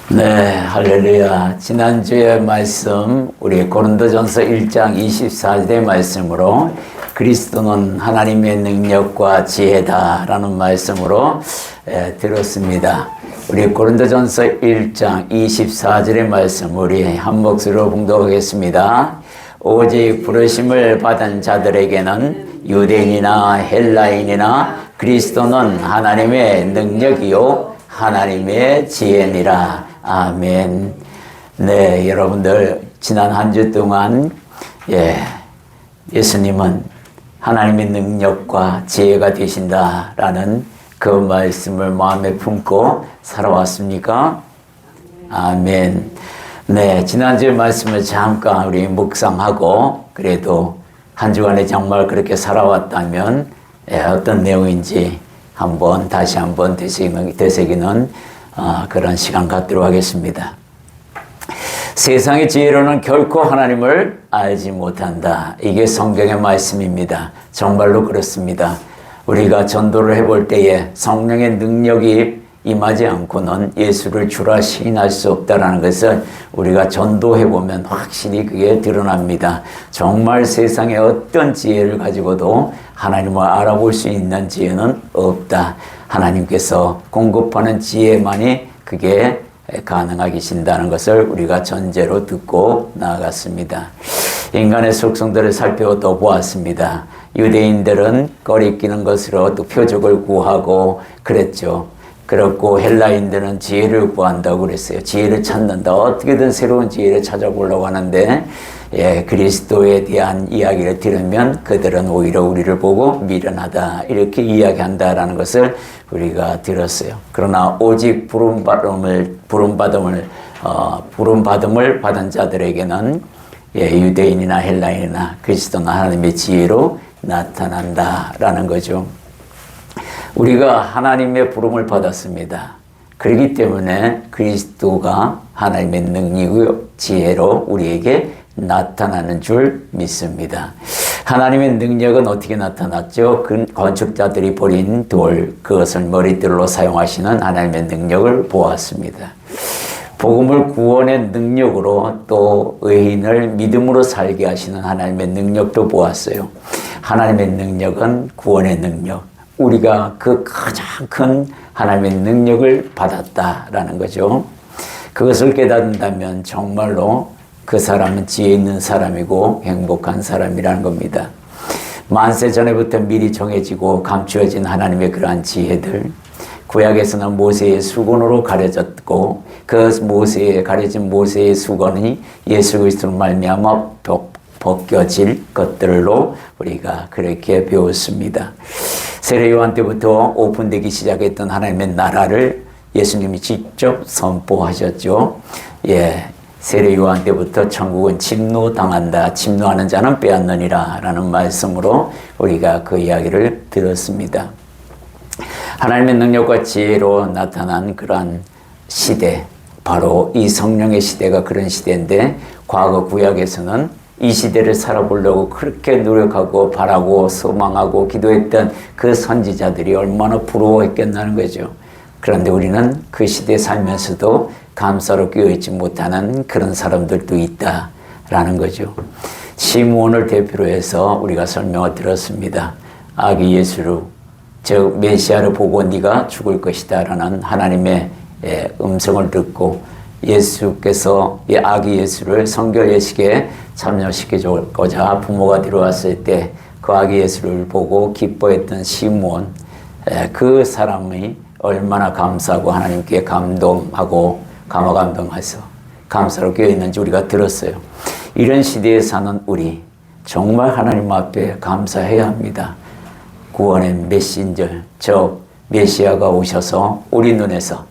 네, 할렐루야. 지난주에 말씀, 우리 고린도전서 1장 24절의 말씀으로 그리스도는 하나님의 능력과 지혜다라는 말씀으로 들었습니다. 우리 고린도전서 1장 24절의 말씀 우리 한 목소리로 봉독하겠습니다. 오직 부르심을 받은 자들에게는 유대인이나 헬라인이나 그리스도는 하나님의 능력이요 하나님의 지혜니라. 아멘. 네, 여러분들 지난 한 주 동안 예수님은 하나님의 능력과 지혜가 되신다라는 그 말씀을 마음에 품고 살아왔습니까? 아멘. 네, 지난주에 말씀을 잠깐 우리 묵상하고 그래도 한 주간에 정말 그렇게 살아왔다면 어떤 내용인지 다시 한번 되새기는 그런 시간 갖도록 하겠습니다. 세상의 지혜로는 결코 하나님을 알지 못한다. 이게 성경의 말씀입니다. 정말로 그렇습니다. 우리가 전도를 해볼 때에 성령의 능력이 임하지 않고는 예수를 주라 시인할 수 없다라는 것을 우리가 전도해보면 확실히 그게 드러납니다. 정말 세상에 어떤 지혜를 가지고도 하나님을 알아볼 수 있는 지혜는 없다. 하나님께서 공급하는 지혜만이 그게 가능하게 계신다는 것을 우리가 전제로 듣고 나아갔습니다. 인간의 속성들을 살펴 보았습니다. 유대인들은 꺼리끼는 것으로 또 표적을 구하고 그랬죠. 그렇고 헬라인들은 지혜를 구한다고 그랬어요. 지혜를 찾는다. 어떻게든 새로운 지혜를 찾아보려고 하는데 그리스도에 대한 이야기를 들으면 그들은 오히려 우리를 보고 미련하다 이렇게 이야기한다라는 것을 우리가 들었어요. 그러나 오직 부름받음을 받은 자들에게는 유대인이나 헬라인이나 그리스도는 하나님의 지혜로 나타난다라는 거죠. 우리가 하나님의 부름을 받았습니다. 그렇기 때문에 그리스도가 하나님의 능력이고 지혜로 우리에게 나타나는 줄 믿습니다. 하나님의 능력은 어떻게 나타났죠? 그 건축자들이 버린 돌, 그것을 머리들로 사용하시는 하나님의 능력을 보았습니다. 복음을 구원의 능력으로 또 의인을 믿음으로 살게 하시는 하나님의 능력도 보았어요. 하나님의 능력은 구원의 능력. 우리가 그 가장 큰 하나님의 능력을 받았다라는 거죠. 그것을 깨닫는다면 정말로 그 사람은 지혜 있는 사람이고 행복한 사람이라는 겁니다. 만세 전에부터 미리 정해지고 감추어진 하나님의 그러한 지혜들, 구약에서는 모세의 수건으로 가려졌고 그 가려진 모세의 수건이 예수 그리스도로 말미암아 벗겨질 것들로 우리가 그렇게 배웠습니다. 세례 요한 때부터 오픈되기 시작했던 하나님의 나라를 예수님이 직접 선포하셨죠. 세례 요한 때부터 천국은 침노당한다. 침노하는 자는 빼앗느니라 라는 말씀으로 우리가 그 이야기를 들었습니다. 하나님의 능력과 지혜로 나타난 그러한 시대, 바로 이 성령의 시대가 그런 시대인데 과거 구약에서는 이 시대를 살아보려고 그렇게 노력하고 바라고 소망하고 기도했던 그 선지자들이 얼마나 부러워했겠다는 거죠. 그런데 우리는 그 시대에 살면서도 감사로 끼어있지 못하는 그런 사람들도 있다라는 거죠. 시므온을 대표로 해서 우리가 설명을 들었습니다. 아기 예수로 즉 메시아를 보고 네가 죽을 것이다 라는 하나님의 음성을 듣고 예수께서 이 아기 예수를 성결 예식에 참여시켜주고자 부모가 들어왔을 때 그 아기 예수를 보고 기뻐했던 시므온, 그 사람이 얼마나 감사하고 하나님께 감동하고 감화감동해서 감사로 깨어있는지 우리가 들었어요. 이런 시대에 사는 우리 정말 하나님 앞에 감사해야 합니다. 구원의 메신저, 즉 메시아가 오셔서 우리 눈에서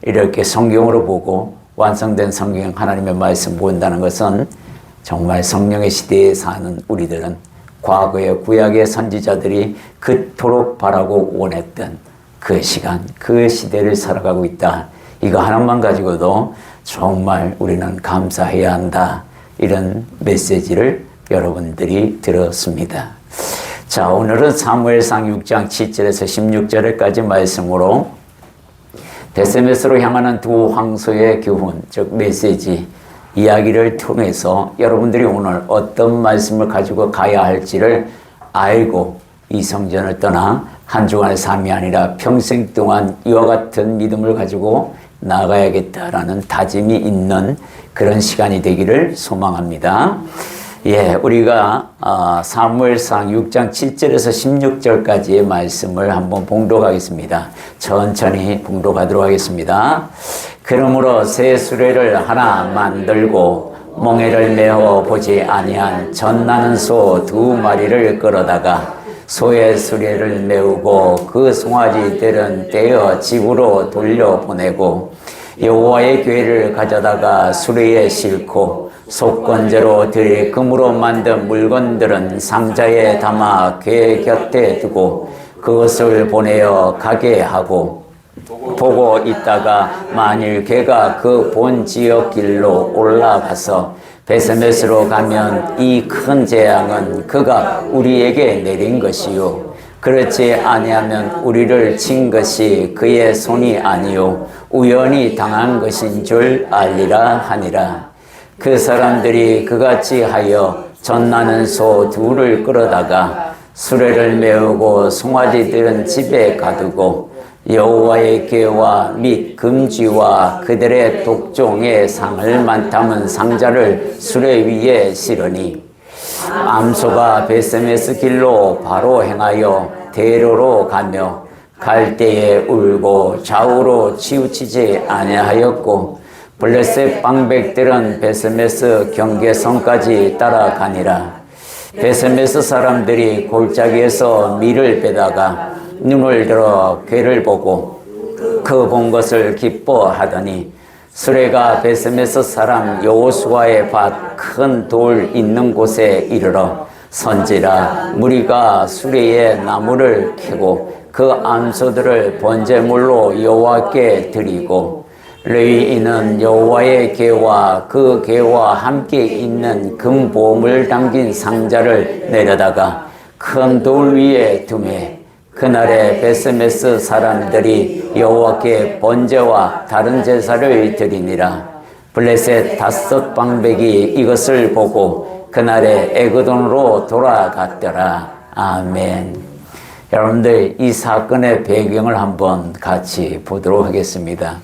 이렇게 성경으로 보고 완성된 성경 하나님의 말씀 본다는 것은 정말 성령의 시대에 사는 우리들은 과거의 구약의 선지자들이 그토록 바라고 원했던 그 시간, 그 시대를 살아가고 있다. 이거 하나만 가지고도 정말 우리는 감사해야 한다. 이런 메시지를 여러분들이 들었습니다. 자, 오늘은 사무엘상 6장 7절에서 16절까지 말씀으로 베세메스로 향하는 두 황소의 교훈, 즉 메시지, 이야기를 통해서 여러분들이 오늘 어떤 말씀을 가지고 가야 할지를 알고 이 성전을 떠나 한 주간의 삶이 아니라 평생 동안 이와 같은 믿음을 가지고 나가야겠다라는 다짐이 있는 그런 시간이 되기를 소망합니다. 예, 우리가 사무엘상 6장 7절에서 16절까지의 말씀을 한번 봉독하겠습니다. 천천히 봉독하도록 하겠습니다. 그러므로 새 수레를 하나 만들고 멍에를 메어 보지 아니한 젖나는 소 2마리를 끌어다가 소의 수레를 메우고 그 송아지들은 떼어 집으로 돌려보내고 여호와의 궤를 가져다가 수레에 싣고 속건제로 드릴 금으로 만든 물건들은 상자에 담아 궤 곁에 두고 그것을 보내어 가게 하고 보고 있다가 만일 궤가 그 본 지역 길로 올라가서 베세메스로 가면 이 큰 재앙은 그가 우리에게 내린 것이요 그렇지 아니하면 우리를 친 것이 그의 손이 아니요 우연히 당한 것인 줄 알리라 하니라. 그 사람들이 그같이 하여 젖나는 소 2를 끌어다가 수레를 메우고 송아지들은 집에 가두고 여호와의 궤와 및 금쥐와 그들의 독종의 상을 많다는 상자를 수레 위에 실으니 암소가 베세메스 길로 바로 행하여 대로로 가며 갈 때에 울고 좌우로 치우치지 아니하였고 블레셋 방백들은 베세메스 경계선까지 따라가니라. 베세메스 사람들이 골짜기에서 밀을 빼다가 눈을 들어 궤를 보고 그 본 것을 기뻐하더니 수레가 베세메스 사람 여호수아의 밭 큰 돌 있는 곳에 이르러 선지라. 무리가 수레에 나무를 캐고 그 암소들을 번제물로 여호와께 드리고 레위인은 여호와의 궤와 그 궤와 함께 있는 금보물 담긴 상자를 내려다가 큰 돌 위에 두매 그날에 베세메스 사람들이 여호와께 번제와 다른 제사를 드리니라. 블레셋 5 방백이 이것을 보고 그날에 에그돈으로 돌아갔더라. 아멘. 여러분들 이 사건의 배경을 한번 같이 보도록 하겠습니다.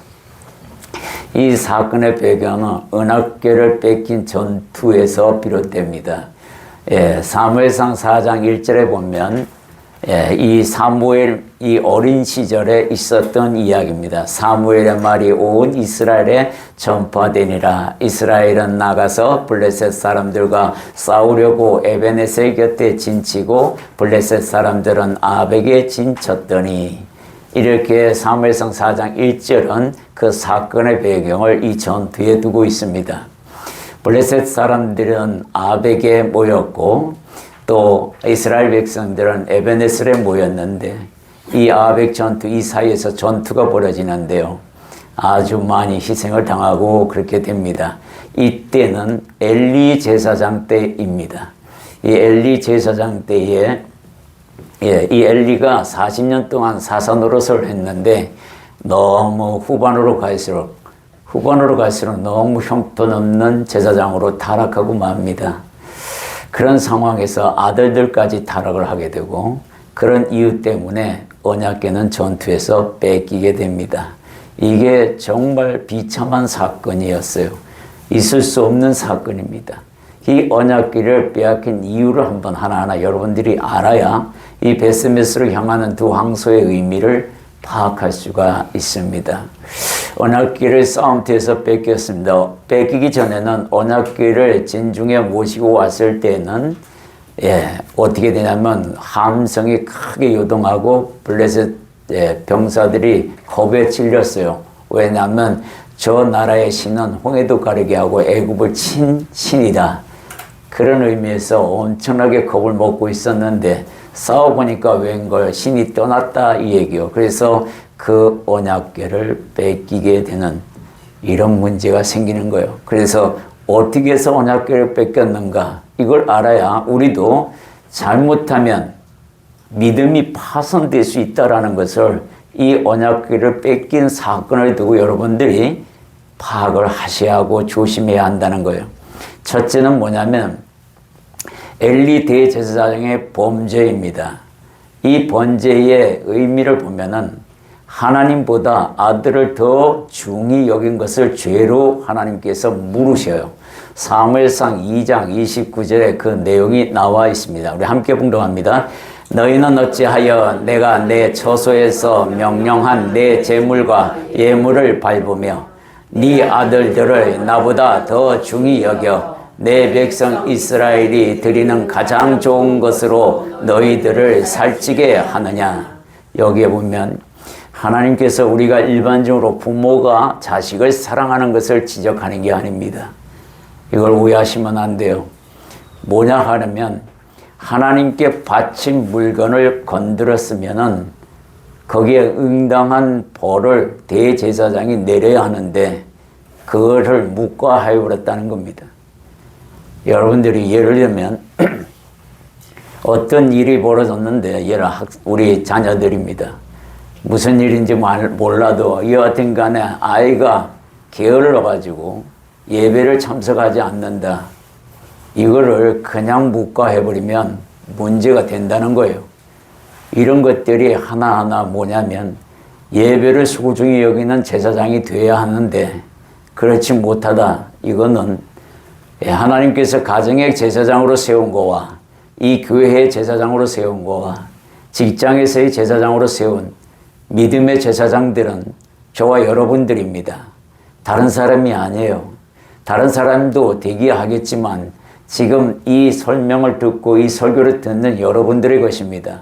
이 사건의 배경은 언약궤를 뺏긴 전투에서 비롯됩니다. 사무엘상 4장 1절에 보면 이 사무엘 이 어린 시절에 있었던 이야기입니다. 사무엘의 말이 온 이스라엘에 전파되니라. 이스라엘은 나가서 블레셋 사람들과 싸우려고 에베네셀 곁에 진치고 블레셋 사람들은 아벡에 진쳤더니 이렇게 사무엘상 4장 1절은 그 사건의 배경을 이 전투에 두고 있습니다. 블레셋 사람들은 아벡에 모였고 또 이스라엘 백성들은 에베네셀에 모였는데 이 아벡 전투 이 사이에서 전투가 벌어지는데요. 아주 많이 희생을 당하고 그렇게 됩니다. 이때는 엘리 제사장 때입니다. 이 엘리 제사장 때에 이 엘리가 40년 동안 사사 노릇을 했는데 너무 후반으로 갈수록 너무 형편없는 제사장으로 타락하고 맙니다. 그런 상황에서 아들들까지 타락을 하게 되고 그런 이유 때문에 언약궤는 전투에서 뺏기게 됩니다. 이게 정말 비참한 사건이었어요. 있을 수 없는 사건입니다. 이 언약궤를 빼앗긴 이유를 한번 하나하나 여러분들이 알아야 이 베세메스로 향하는 두 황소의 의미를 파악할 수가 있습니다. 언약궤를 싸움터에서 뺏겼습니다. 뺏기기 전에는 언약궤를 진중에 모시고 왔을 때는 어떻게 되냐면 함성이 크게 요동하고 블레셋 병사들이 겁에 질렸어요. 왜냐하면 저 나라의 신은 홍해도 가르게 하고 애굽을 친 신이다. 그런 의미에서 엄청나게 겁을 먹고 있었는데 싸워보니까 웬걸 신이 떠났다 이 얘기요. 그래서 그 언약궤를 뺏기게 되는 이런 문제가 생기는 거예요. 그래서 어떻게 해서 언약궤를 뺏겼는가 이걸 알아야 우리도 잘못하면 믿음이 파손될 수 있다는 것을 이 언약궤를 뺏긴 사건을 두고 여러분들이 파악을 하셔야 하고 조심해야 한다는 거예요. 첫째는 뭐냐면 엘리 대제사장의 범죄입니다. 이 범죄의 의미를 보면은 하나님보다 아들을 더 중히 여긴 것을 죄로 하나님께서 물으셔요. 사무엘상 2장 29절에 그 내용이 나와 있습니다. 우리 함께 봉독합니다. 너희는 어찌하여 내가 내 처소에서 명령한 내 제물과 예물을 밟으며 네 아들들을 나보다 더 중히 여겨 내 백성 이스라엘이 드리는 가장 좋은 것으로 너희들을 살찌게 하느냐. 여기에 보면 하나님께서 우리가 일반적으로 부모가 자식을 사랑하는 것을 지적하는 게 아닙니다. 이걸 오해하시면 안 돼요. 뭐냐 하면 하나님께 바친 물건을 건드렸으면은 거기에 응당한 벌을 대제사장이 내려야 하는데 그거를 묵과하여 버렸다는 겁니다. 여러분들이 예를 들면 어떤 일이 벌어졌는데 우리 자녀들입니다. 무슨 일인지 몰라도 여하튼 간에 아이가 게을러가지고 예배를 참석하지 않는다. 이거를 그냥 묵과해버리면 문제가 된다는 거예요. 이런 것들이 하나하나 뭐냐면 예배를 소중히 여기는 제사장이 돼야 하는데 그렇지 못하다. 이거는 하나님께서 가정의 제사장으로 세운 거와 이 교회의 제사장으로 세운 거와 직장에서의 제사장으로 세운 믿음의 제사장들은 저와 여러분들입니다. 다른 사람이 아니에요. 다른 사람도 대기하겠지만 지금 이 설명을 듣고 이 설교를 듣는 여러분들의 것입니다.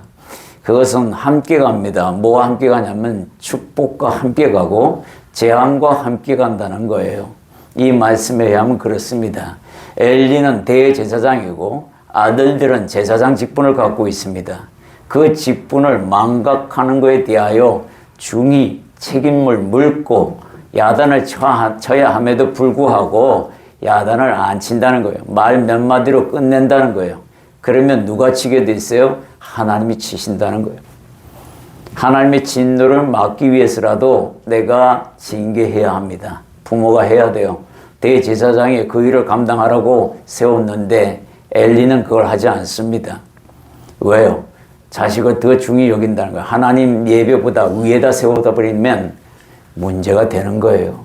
그것은 함께 갑니다. 뭐와 함께 가냐면 축복과 함께 가고 재앙과 함께 간다는 거예요. 이 말씀에 의하면 그렇습니다. 엘리는 대제사장이고 아들들은 제사장 직분을 갖고 있습니다. 그 직분을 망각하는 것에 대하여 중히 책임을 물고 야단을 쳐야 함에도 불구하고 야단을 안 친다는 거예요. 말 몇 마디로 끝낸다는 거예요. 그러면 누가 치게 돼 있어요? 하나님이 치신다는 거예요. 하나님의 진노를 막기 위해서라도 내가 징계해야 합니다. 부모가 해야 돼요. 대제사장이 그 일을 감당하라고 세웠는데 엘리는 그걸 하지 않습니다. 왜요? 자식을 더 중히 여긴다는 거예요. 하나님 예배보다 위에다 세워다 버리면 문제가 되는 거예요.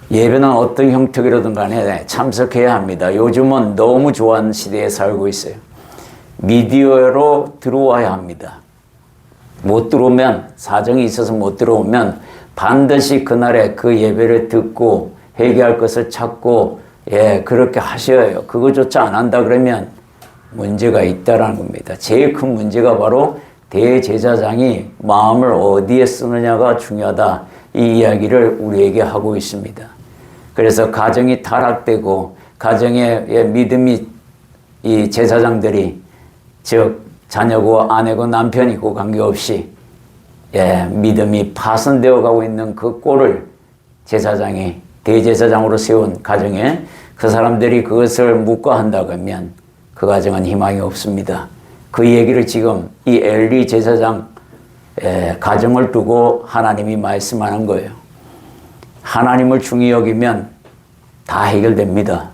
예배는 어떤 형태로든 간에 참석해야 합니다. 요즘은 너무 좋아하는 시대에 살고 있어요. 미디어로 들어와야 합니다. 못 들어오면, 사정이 있어서 못 들어오면 반드시 그날에 그 예배를 듣고 회개할 것을 찾고 그렇게 하셔야 해요. 그거조차 안 한다 그러면 문제가 있다라는 겁니다. 제일 큰 문제가 바로 대제사장이 마음을 어디에 쓰느냐가 중요하다. 이 이야기를 우리에게 하고 있습니다. 그래서 가정이 타락되고 가정의 믿음이 이 제사장들이 즉 자녀고 아내고 남편이고 관계없이 믿음이 파손되어 가고 있는 그 꼴을 제사장이 대제사장으로 세운 가정에 그 사람들이 그것을 묵과한다 그러면 그 가정은 희망이 없습니다. 그 얘기를 지금 이 엘리 제사장 가정을 두고 하나님이 말씀하는 거예요. 하나님을 중히 여기면 다 해결됩니다.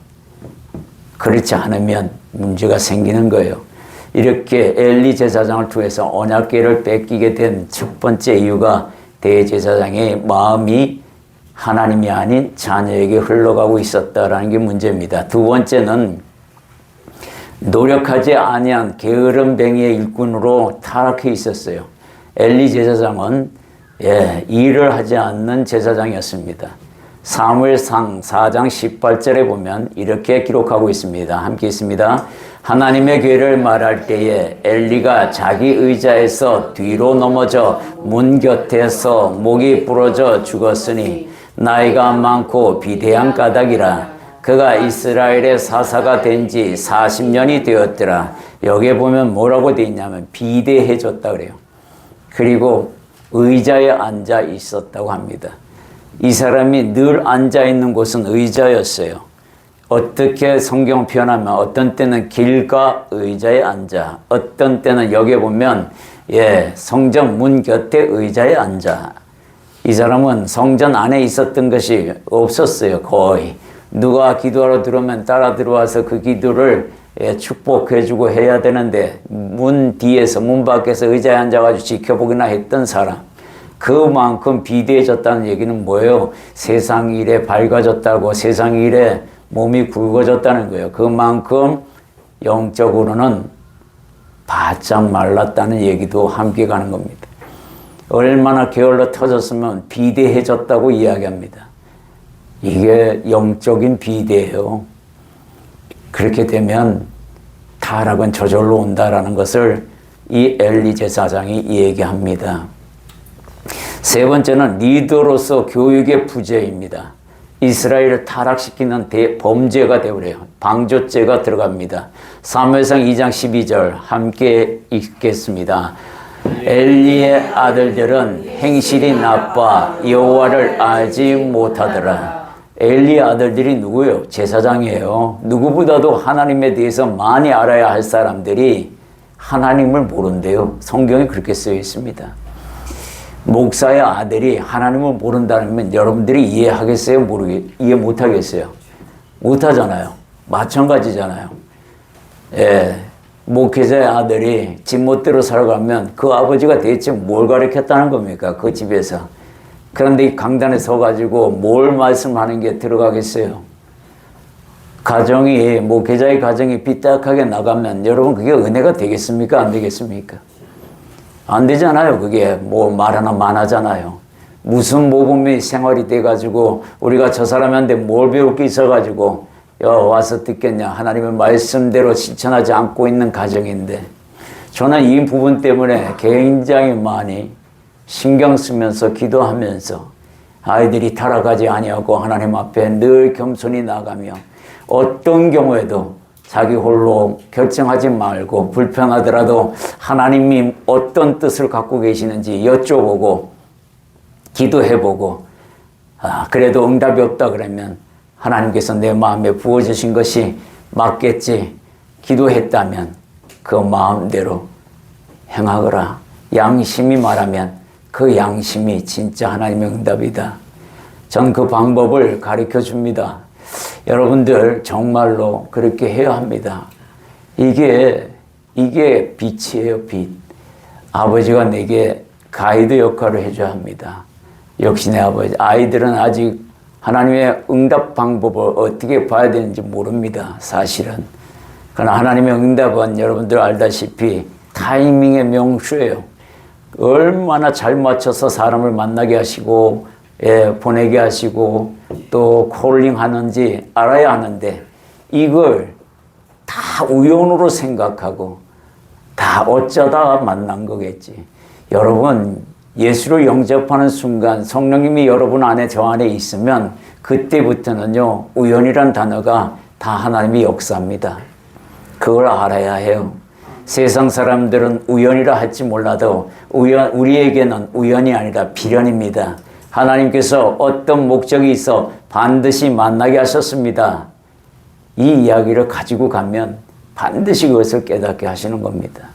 그렇지 않으면 문제가 생기는 거예요. 이렇게 엘리 제사장을 통해서 언약궤를 뺏기게 된 첫 번째 이유가 대제사장의 마음이 하나님이 아닌 자녀에게 흘러가고 있었다라는 게 문제입니다. 두 번째는 노력하지 아니한 게으름뱅이의 일꾼으로 타락해 있었어요. 엘리 제사장은 일을 하지 않는 제사장이었습니다. 사무엘상 4장 18절에 보면 이렇게 기록하고 있습니다. 함께 있습니다. 하나님의 궤를 말할 때에 엘리가 자기 의자에서 뒤로 넘어져 문 곁에서 목이 부러져 죽었으니 나이가 많고 비대한 까닭이라. 그가 이스라엘의 사사가 된 지 40년이 되었더라. 여기에 보면 뭐라고 되어 있냐면 비대해졌다 그래요. 그리고 의자에 앉아 있었다고 합니다. 이 사람이 늘 앉아 있는 곳은 의자였어요. 어떻게 성경 표현하면 어떤 때는 길가 의자에 앉아, 어떤 때는 여기에 보면 성전 문 곁에 의자에 앉아. 이 사람은 성전 안에 있었던 것이 없었어요. 거의. 누가 기도하러 들어오면 따라 들어와서 그 기도를 축복해주고 해야 되는데 문 뒤에서 문 밖에서 의자에 앉아가지고 지켜보기나 했던 사람. 그만큼 비대해졌다는 얘기는 뭐예요? 세상 일에 밝아졌다고, 세상 일에 몸이 굵어졌다는 거예요. 그만큼 영적으로는 바짝 말랐다는 얘기도 함께 가는 겁니다. 얼마나 게을러 터졌으면 비대해졌다고 이야기합니다. 이게 영적인 비대예요. 그렇게 되면 타락은 저절로 온다라는 것을 이 엘리 제사장이 얘기합니다. 세 번째는 리더로서 교육의 부재입니다. 이스라엘을 타락시키는 범죄가 되어버려요. 방조죄가 들어갑니다. 사무엘상 2장 12절 함께 읽겠습니다. 엘리의 아들들은 행실이 나빠 여호와를 알지 못하더라. 엘리의 아들들이 누구예요? 제사장이에요. 누구보다도 하나님에 대해서 많이 알아야 할 사람들이 하나님을 모른대요. 성경에 그렇게 쓰여 있습니다. 목사의 아들이 하나님을 모른다면 여러분들이 이해하겠어요? 이해 못하겠어요? 못하잖아요. 마찬가지잖아요. 목회자의 아들이 집멋대로 살아가면 그 아버지가 대체 뭘 가르쳤다는 겁니까? 그 집에서. 그런데 이 강단에 서가지고 뭘 말씀하는 게 들어가겠어요? 목회자의 가정이 삐딱하게 나가면 여러분 그게 은혜가 되겠습니까? 안 되겠습니까? 안 되잖아요. 그게 말 하나 많아잖아요. 무슨 모범의 생활이 돼가지고 우리가 저 사람한테 뭘 배울 게 있어가지고 와서 듣겠냐. 하나님의 말씀대로 실천하지 않고 있는 가정인데 저는 이 부분 때문에 굉장히 많이 신경 쓰면서 기도하면서 아이들이 타락하지 아니하고 하나님 앞에 늘 겸손히 나가며 어떤 경우에도 자기 홀로 결정하지 말고 불편하더라도 하나님이 어떤 뜻을 갖고 계시는지 여쭤보고 기도해보고 그래도 응답이 없다 그러면 하나님께서 내 마음에 부어주신 것이 맞겠지 기도했다면 그 마음대로 행하거라. 양심이 말하면 그 양심이 진짜 하나님의 응답이다. 전 그 방법을 가르쳐 줍니다. 여러분들 정말로 그렇게 해야 합니다. 이게 빛이에요, 빛. 아버지가 내게 가이드 역할을 해줘야 합니다. 역시 내 아버지. 아이들은 아직 하나님의 응답 방법을 어떻게 봐야 되는지 모릅니다, 사실은. 그러나 하나님의 응답은 여러분들 알다시피 타이밍의 명수예요. 얼마나 잘 맞춰서 사람을 만나게 하시고 보내게 하시고 또 콜링 하는지 알아야 하는데 이걸 다 우연으로 생각하고 다 어쩌다 만난 거겠지. 여러분 예수를 영접하는 순간 성령님이 여러분 안에 저 안에 있으면 그때부터는요 우연이란 단어가 다 하나님의 역사입니다. 그걸 알아야 해요. 세상 사람들은 우연이라 할지 몰라도 우리에게는 우연이 아니라 필연입니다. 하나님께서 어떤 목적이 있어 반드시 만나게 하셨습니다. 이 이야기를 가지고 가면 반드시 그것을 깨닫게 하시는 겁니다.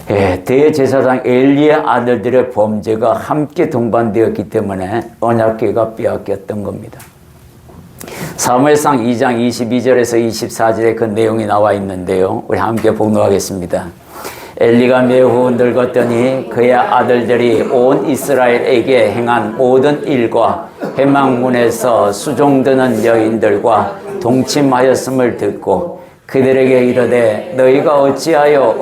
대제사장 엘리의 아들들의 범죄가 함께 동반되었기 때문에 언약궤가 빼앗겼던 겁니다. 사무엘상 2장 22절에서 24절에 그 내용이 나와 있는데요. 우리 함께 봉독하겠습니다. 엘리가 매우 늙었더니 그의 아들들이 온 이스라엘에게 행한 모든 일과 회막문에서 수종드는 여인들과 동침하였음을 듣고 그들에게 이르되 너희가 어찌하여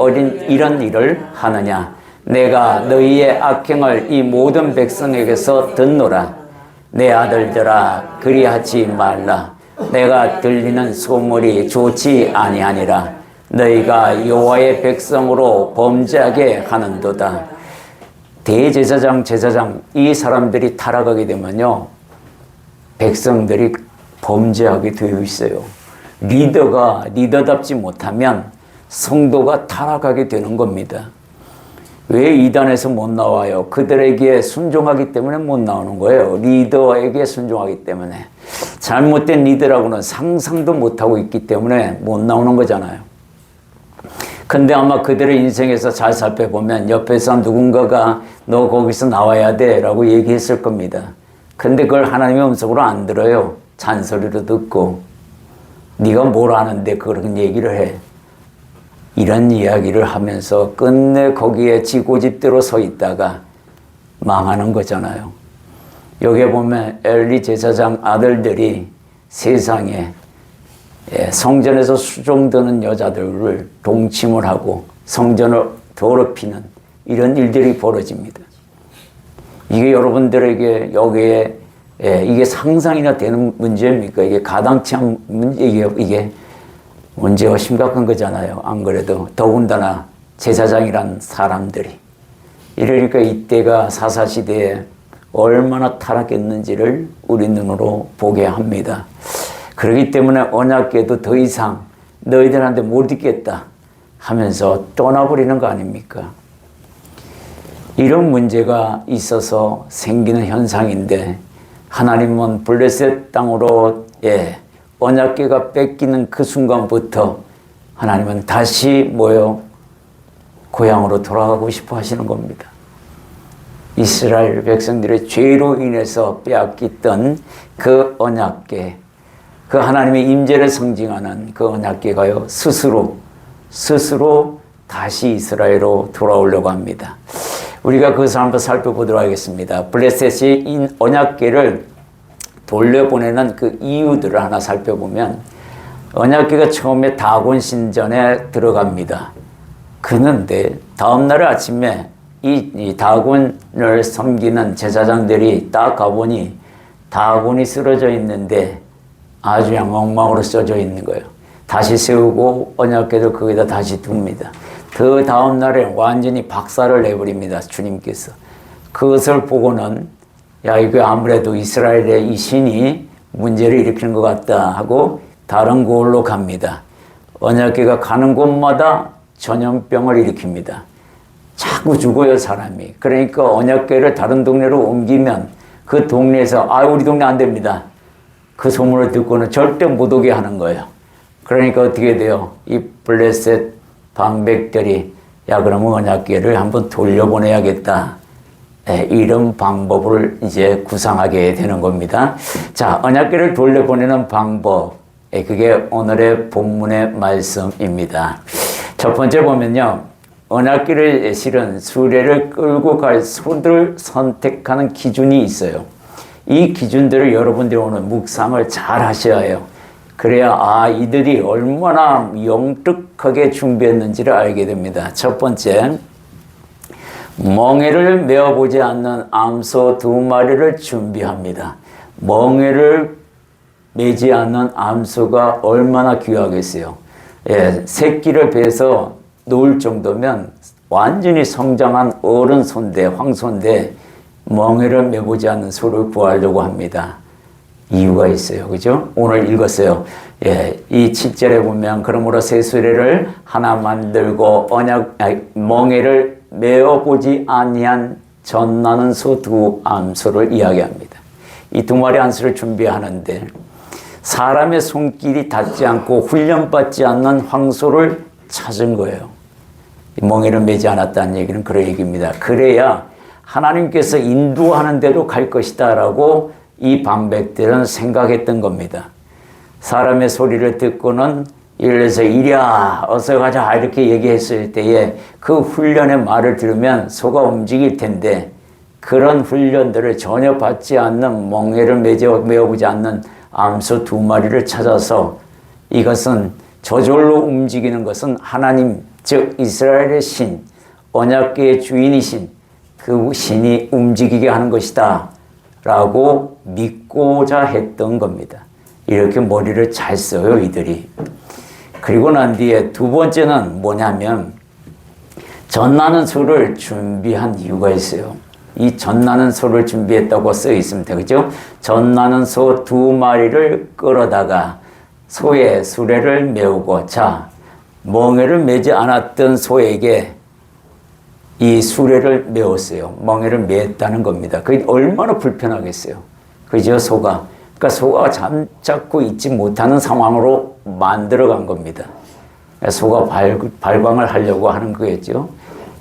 이런 일을 하느냐. 내가 너희의 악행을 이 모든 백성에게서 듣노라. 내 아들들아 그리하지 말라. 내가 들리는 소문이 좋지 아니하니라. 너희가 여호와의 백성으로 범죄하게 하는도다. 대제사장, 제사장 이 사람들이 타락하게 되면요 백성들이 범죄하게 되어 있어요. 리더가 리더답지 못하면 성도가 타락하게 되는 겁니다. 왜 이단에서 못 나와요? 그들에게 순종하기 때문에 못 나오는 거예요. 리더에게 순종하기 때문에. 잘못된 리더라고는 상상도 못하고 있기 때문에 못 나오는 거잖아요. 근데 아마 그들의 인생에서 잘 살펴보면 옆에서 누군가가 너 거기서 나와야 돼 라고 얘기했을 겁니다. 근데 그걸 하나님의 음성으로 안 들어요. 잔소리로 듣고 네가 뭘 아는데 그런 얘기를 해. 이런 이야기를 하면서 끝내 거기에 지고집대로 서 있다가 망하는 거잖아요. 여기에 보면 엘리 제사장 아들들이 세상에 성전에서 수종드는 여자들을 동침을 하고 성전을 더럽히는 이런 일들이 벌어집니다. 이게 여러분들에게 여기에 이게 상상이나 되는 문제입니까? 이게 가당치 않은 이게 문제가 심각한 거잖아요. 안 그래도 더군다나 제사장이란 사람들이 이러니까 이때가 사사시대에 얼마나 타락했는지를 우리 눈으로 보게 합니다. 그렇기 때문에 언약궤도 더 이상 너희들한테 못 있겠다 하면서 떠나버리는 거 아닙니까? 이런 문제가 있어서 생기는 현상인데 하나님은 블레셋 땅으로 언약궤가 뺏기는 그 순간부터 하나님은 다시 고향으로 돌아가고 싶어 하시는 겁니다. 이스라엘 백성들의 죄로 인해서 빼앗겼던 그 언약궤, 그 하나님의 임재를 상징하는 그 언약궤가요 스스로 다시 이스라엘로 돌아오려고 합니다. 우리가 그것을 한번 살펴보도록 하겠습니다. 블레셋이 언약궤를 돌려보내는 그 이유들을 하나 살펴보면 언약궤가 처음에 다곤 신전에 들어갑니다. 그런데 다음날 아침에 이 다곤을 섬기는 제사장들이 딱 가보니 다곤이 쓰러져 있는데 아주 엉망으로 써져 있는 거예요. 다시 세우고 언약궤를 거기다 다시 둡니다. 그 다음 날에 완전히 박살을 내버립니다. 주님께서. 그것을 보고는 야 이거 아무래도 이스라엘의 이 신이 문제를 일으키는 것 같다 하고 다른 곳으로 갑니다. 언약궤가 가는 곳마다 전염병을 일으킵니다. 자꾸 죽어요 사람이. 그러니까 언약궤를 다른 동네로 옮기면 그 동네에서 우리 동네 안 됩니다. 그 소문을 듣고는 절대 못 오게 하는 거예요. 그러니까 어떻게 돼요? 이 블레셋 방백들이 그러면 언약궤를 한번 돌려보내야겠다. 이런 방법을 이제 구상하게 되는 겁니다. 자, 언약궤를 돌려보내는 방법. 그게 오늘의 본문의 말씀입니다. 첫 번째 보면요. 언약궤를 실은 수레를 끌고 갈 소를 선택하는 기준이 있어요. 이 기준들을 여러분들이 오늘 묵상을 잘 하셔야 해요. 그래야 이들이 얼마나 영특하게 준비했는지를 알게 됩니다. 첫 번째, 멍에를 메어보지 않는 암소 2마리를 준비합니다. 멍에를 매지 않는 암소가 얼마나 귀하겠어요. 새끼를 베서 놓을 정도면 완전히 성장한 어른 손대, 황손대 멍에를 메보지 않는 소를 구하려고 합니다. 이유가 있어요. 그죠? 오늘 읽었어요. 이 7절에 보면 그러므로 새 수레를 하나 만들고 멍에를 메어보지 아니한 젖나는 소 2암소를 이야기합니다. 이 2마리 암소를 준비하는데 사람의 손길이 닿지 않고 훈련받지 않는 황소를 찾은 거예요. 멍에를 매지 않았다는 얘기는 그런 얘기입니다. 그래야 하나님께서 인도하는 대로 갈 것이다 라고 이 방백들은 생각했던 겁니다. 사람의 소리를 듣고는 예를 들어서 이리야 어서 가자 이렇게 얘기했을 때에 그 훈련의 말을 들으면 소가 움직일 텐데 그런 훈련들을 전혀 받지 않는 멍에를 메어보지 않는 암소 2마리를 찾아서 이것은 저절로 움직이는 것은 하나님 즉 이스라엘의 신 언약궤의 주인이신 그 신이 움직이게 하는 것이다 라고 믿고자 했던 겁니다. 이렇게 머리를 잘 써요 이들이. 그리고 난 뒤에 두 번째는 뭐냐면 젖나는 소를 준비한 이유가 있어요. 이 젖나는 소를 준비했다고 써 있습니다. 그죠? 젖나는 소 2마리를 끌어다가 소의 수레를 메우고 멍에를 매지 않았던 소에게 이 수레를 메웠어요. 멍에를 맸다는 겁니다. 그게 얼마나 불편하겠어요. 그죠? 소가. 그러니까 소가 잠자코 있지 못하는 상황으로 만들어간 겁니다. 소가 발광을 하려고 하는 거겠죠.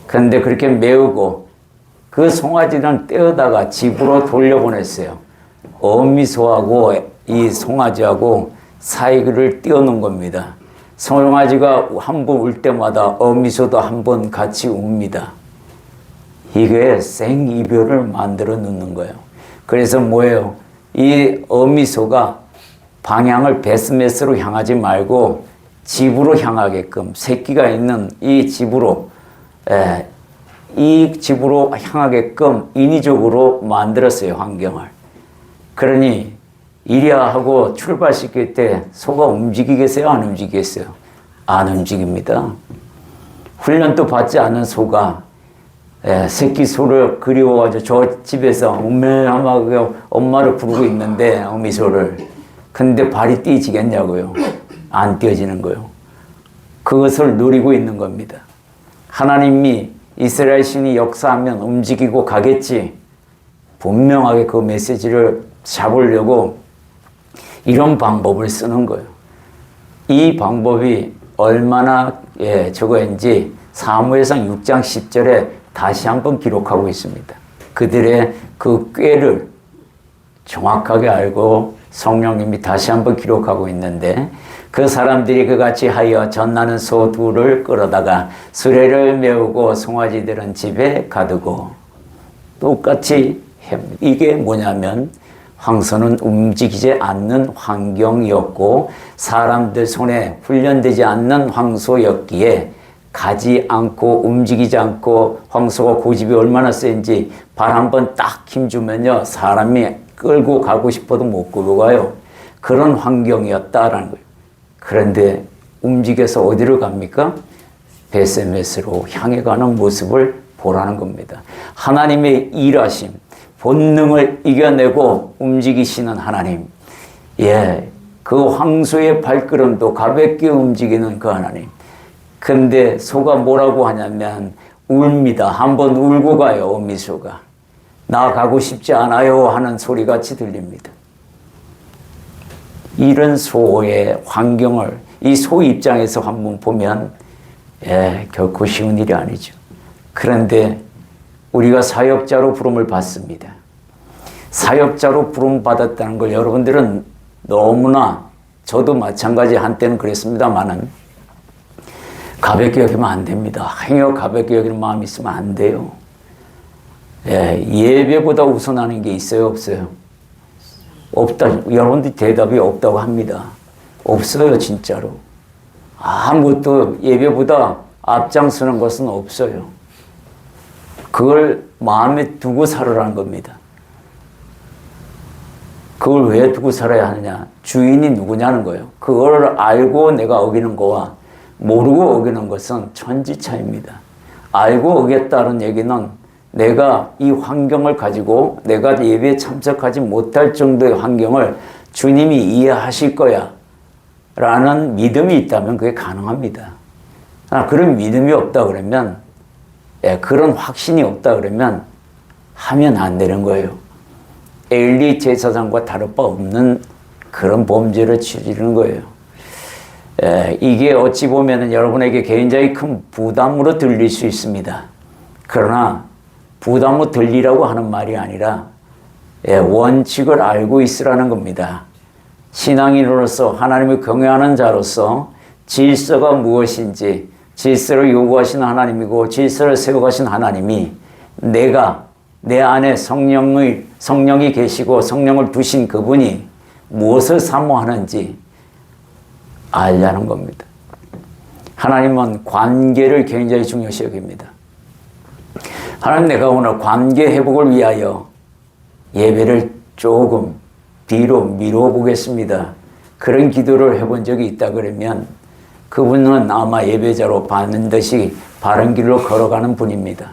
그런데 그렇게 메우고 그 송아지는 떼어다가 집으로 돌려보냈어요. 어미소하고 이 송아지하고 사이를 띄워놓은 겁니다. 송아지가 한 번 울 때마다 어미소도 한 번 같이 웁니다. 이게 생이별을 만들어 놓는 거예요. 그래서 뭐예요? 이 어미소가 방향을 베스메스로 향하지 말고 집으로 향하게끔, 새끼가 있는 이 집으로 향하게끔 인위적으로 만들었어요, 환경을. 그러니 이리야 하고 출발시킬 때 소가 움직이겠어요? 안 움직이겠어요? 안 움직입니다. 훈련도 받지 않은 소가 새끼 소를 그리워가지고 저 집에서 엄매하게 엄마를 부르고 있는데, 어미소를. 근데 발이 띄지겠냐고요? 안 띄어지는 거예요. 그것을 노리고 있는 겁니다. 하나님이 이스라엘 신이 역사하면 움직이고 가겠지. 분명하게 그 메시지를 잡으려고 이런 방법을 쓰는 거예요. 이 방법이 얼마나 저거인지 사무엘상 6장 10절에 다시 한번 기록하고 있습니다. 그들의 그 꾀를 정확하게 알고 성령님이 다시 한번 기록하고 있는데, 그 사람들이 그같이 하여 전나는 소 둘을 끌어다가 수레를 메우고 송아지들은 집에 가두고, 똑같이 합니다. 이게 뭐냐면 황소는 움직이지 않는 환경이었고 사람들 손에 훈련되지 않는 황소였기에 가지 않고 움직이지 않고, 황소가 고집이 얼마나 센지 발 한 번 딱 힘주면요 사람이 끌고 가고 싶어도 못 끌고 가요. 그런 환경이었다라는 거예요. 그런데 움직여서 어디로 갑니까? 베세메스로 향해 가는 모습을 보라는 겁니다. 하나님의 일하심, 본능을 이겨내고 움직이시는 하나님. 그 황소의 발걸음도 가볍게 움직이는 그 하나님. 근데 소가 뭐라고 하냐면 울입니다. 한번 울고 가요, 어미소가. 나 가고 싶지 않아요 하는 소리같이 들립니다. 이런 소의 환경을 이 소 입장에서 한번 보면 결코 쉬운 일이 아니죠. 그런데 우리가 사역자로 부름을 받습니다. 사역자로 부름 받았다는 걸 여러분들은 너무나, 저도 마찬가지 한때는 그랬습니다만은 가볍게 여기면 안 됩니다. 행여 가볍게 여기는 마음이 있으면 안 돼요. 예배보다 우선하는 게 있어요, 없어요? 없다. 여러분들이 대답이 없다고 합니다. 없어요, 진짜로. 아무것도 예배보다 앞장서는 것은 없어요. 그걸 마음에 두고 살아라는 겁니다. 그걸 왜 두고 살아야 하느냐? 주인이 누구냐는 거예요. 그걸 알고 내가 어기는 거와 모르고 어기는 것은 천지차이입니다. 알고 어겼다는 얘기는 내가 이 환경을 가지고 내가 예배에 참석하지 못할 정도의 환경을 주님이 이해하실 거야 라는 믿음이 있다면 그게 가능합니다. 그런 믿음이 없다 그러면, 그런 확신이 없다 그러면 하면 안 되는 거예요. 엘리 제사장과 다를 바 없는 그런 범죄를 저지르는 거예요. 이게 어찌 보면 여러분에게 굉장히 큰 부담으로 들릴 수 있습니다. 그러나 부담으로 들리라고 하는 말이 아니라 원칙을 알고 있으라는 겁니다. 신앙인으로서, 하나님을 경외하는 자로서 질서가 무엇인지, 질서를 요구하신 하나님이고 질서를 세워가신 하나님이 내가 내 안에 성령이 계시고 성령을 두신 그분이 무엇을 사모하는지 알자는 겁니다. 하나님은 관계를 굉장히 중요시 여깁니다. 하나님, 내가 오늘 관계 회복을 위하여 예배를 조금 뒤로 미뤄보겠습니다. 그런 기도를 해본 적이 있다 그러면 그분은 아마 예배자로 반드시 바른 길로 걸어가는 분입니다.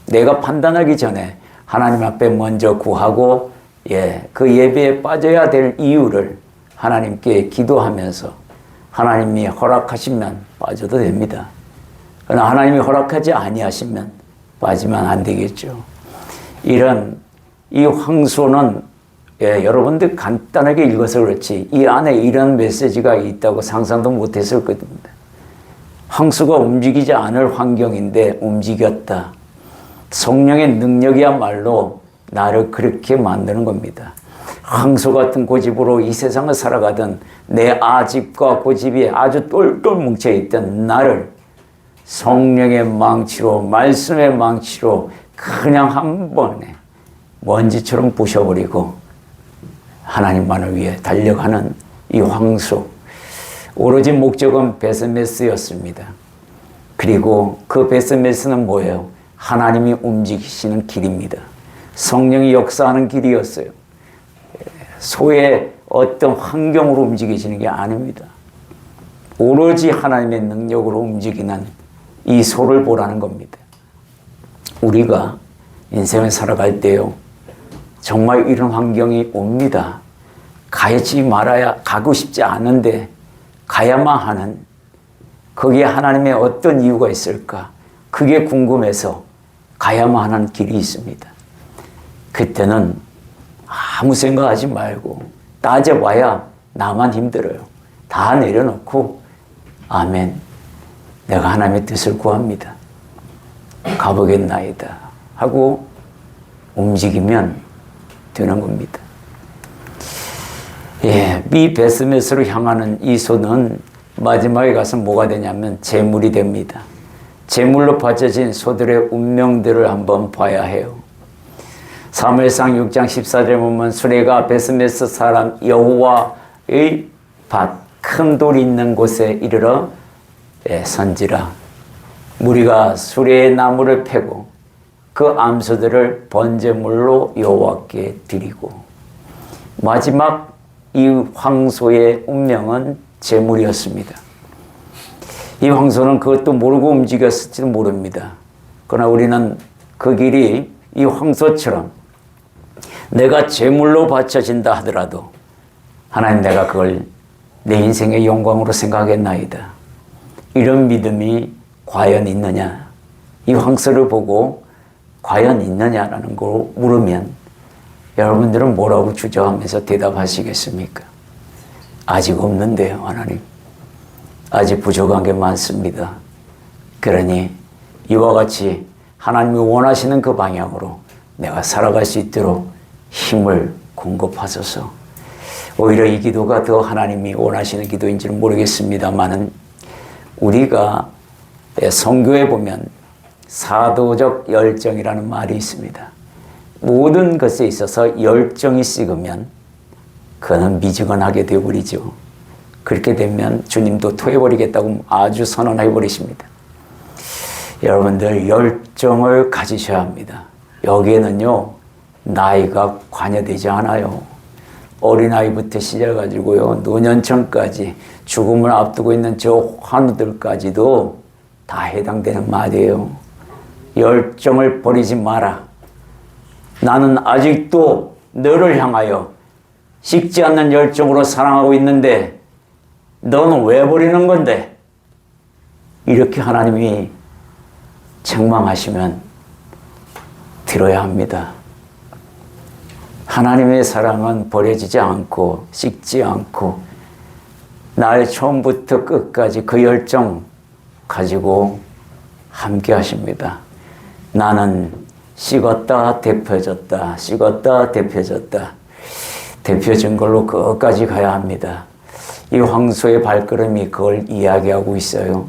내가 판단하기 전에 하나님 앞에 먼저 구하고 그 예배에 빠져야 될 이유를 하나님께 기도하면서 하나님이 허락하시면 빠져도 됩니다. 그러나 하나님이 허락하지 아니하시면 빠지면 안 되겠죠. 이 황소는 여러분들 간단하게 읽어서 그렇지 이 안에 이런 메시지가 있다고 상상도 못했을 겁니다. 황소가 움직이지 않을 환경인데 움직였다. 성령의 능력이야말로 나를 그렇게 만드는 겁니다. 황소 같은 고집으로 이 세상을 살아가던 내 아집과 고집이 아주 똘똘 뭉쳐있던 나를 성령의 망치로, 말씀의 망치로 그냥 한 번에 먼지처럼 부셔버리고 하나님만을 위해 달려가는 이 황소. 오로지 목적은 베스메스였습니다. 그리고 그 베스메스는 뭐예요? 하나님이 움직이시는 길입니다. 성령이 역사하는 길이었어요. 소의 어떤 환경으로 움직이시는 게 아닙니다. 오로지 하나님의 능력으로 움직이는 이 소를 보라는 겁니다. 우리가 인생을 살아갈 때요, 정말 이런 환경이 옵니다. 가지 말아야, 가고 싶지 않은데 가야만 하는, 거기에 하나님의 어떤 이유가 있을까? 그게 궁금해서 가야만 하는 길이 있습니다. 그때는 아무 생각하지 말고 따져봐야 나만 힘들어요. 다 내려놓고 아멘, 내가 하나님의 뜻을 구합니다, 가보겠나이다 하고 움직이면 되는 겁니다. 예, 미 베스메스로 향하는 이 소는 마지막에 가서 뭐가 되냐면 제물이 됩니다. 제물로 바쳐진 소들의 운명들을 한번 봐야 해요. 사무엘상 6장 14절에 보면 수레가 베스메스 사람 여호와의 밭 큰 돌이 있는 곳에 이르러 선지라. 무리가 수레의 나무를 패고 그 암소들을 번제물로 여호와께 드리고. 마지막 이 황소의 운명은 제물이었습니다. 이 황소는 그것도 모르고 움직였을지도 모릅니다. 그러나 우리는 그 길이 이 황소처럼 내가 제물로 바쳐진다 하더라도 하나님, 내가 그걸 내 인생의 영광으로 생각했나이다, 이런 믿음이 과연 있느냐, 이 황소를 보고 과연 있느냐라는 걸 물으면 여러분들은 뭐라고 주저하면서 대답하시겠습니까? 아직 없는데요, 하나님. 아직 부족한 게 많습니다. 그러니 이와 같이 하나님이 원하시는 그 방향으로 내가 살아갈 수 있도록 힘을 공급하소서. 오히려 이 기도가 더 하나님이 원하시는 기도인지는 모르겠습니다만은, 우리가 성교에 보면 사도적 열정이라는 말이 있습니다. 모든 것에 있어서 열정이 식으면 그는 미지근하게 되어버리죠. 그렇게 되면 주님도 토해버리겠다고 아주 선언해버리십니다. 여러분들 열정을 가지셔야 합니다. 여기에는요, 나이가 관여되지 않아요. 어린아이부터 시작해가지고요, 노년층까지 죽음을 앞두고 있는 저 환우들까지도 다 해당되는 말이에요. 열정을 버리지 마라. 나는 아직도 너를 향하여 식지 않는 열정으로 사랑하고 있는데 너는 왜 버리는 건데? 이렇게 하나님이 책망하시면 들어야 합니다. 하나님의 사랑은 버려지지 않고 식지 않고 날 처음부터 끝까지 그 열정 가지고 함께 하십니다. 나는 식었다 데펴졌다, 식었다 데펴졌다, 데펴진 걸로 끝까지 가야 합니다. 이 황소의 발걸음이 그걸 이야기하고 있어요.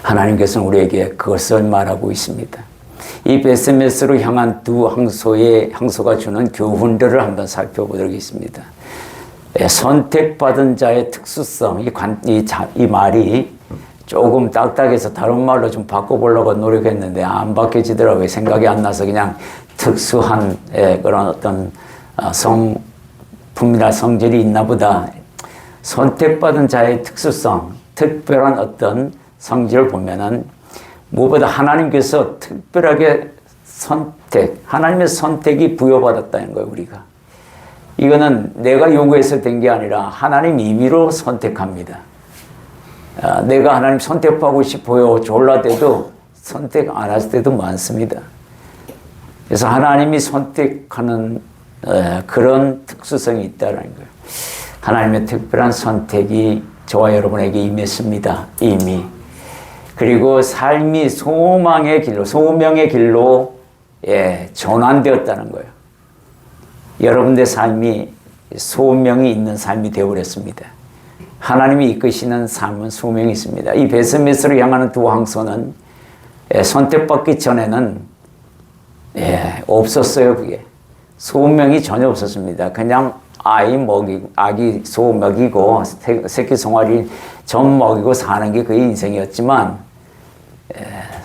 하나님께서는 우리에게 그것을 말하고 있습니다. 이 베스메스로 향한 두 황소가 주는 교훈들을 한번 살펴보도록 하겠습니다. 선택받은 자의 특수성, 이 말이 조금 딱딱해서 다른 말로 좀 바꿔보려고 노력했는데 안 바뀌어지더라고요. 생각이 안 나서 그냥 특수한 그런 어떤 성품이나 성질이 있나 보다. 선택받은 자의 특수성, 특별한 어떤 성질을 보면은 무엇보다 하나님께서 특별하게 하나님의 선택이 부여받았다는 거예요, 우리가. 이거는 내가 요구해서 된 게 아니라 하나님 임의로 선택합니다. 내가 하나님 선택하고 싶어요, 졸라 때도 선택 안 할 때도 많습니다. 그래서 하나님이 선택하는 그런 특수성이 있다는 거예요. 하나님의 특별한 선택이 저와 여러분에게 임했습니다. 이미 그리고 삶이 소망의 길로, 소명의 길로 전환되었다는 거예요. 여러분의 삶이 소명이 있는 삶이 되어버렸습니다. 하나님이 이끄시는 삶은 소명이 있습니다. 이 베스메스로 향하는 두 황소는 선택받기 전에는 없었어요. 그게 소명이 전혀 없었습니다. 그냥 아기 소 먹이고 새끼 송아리 젖 먹이고 사는 게 그의 인생이었지만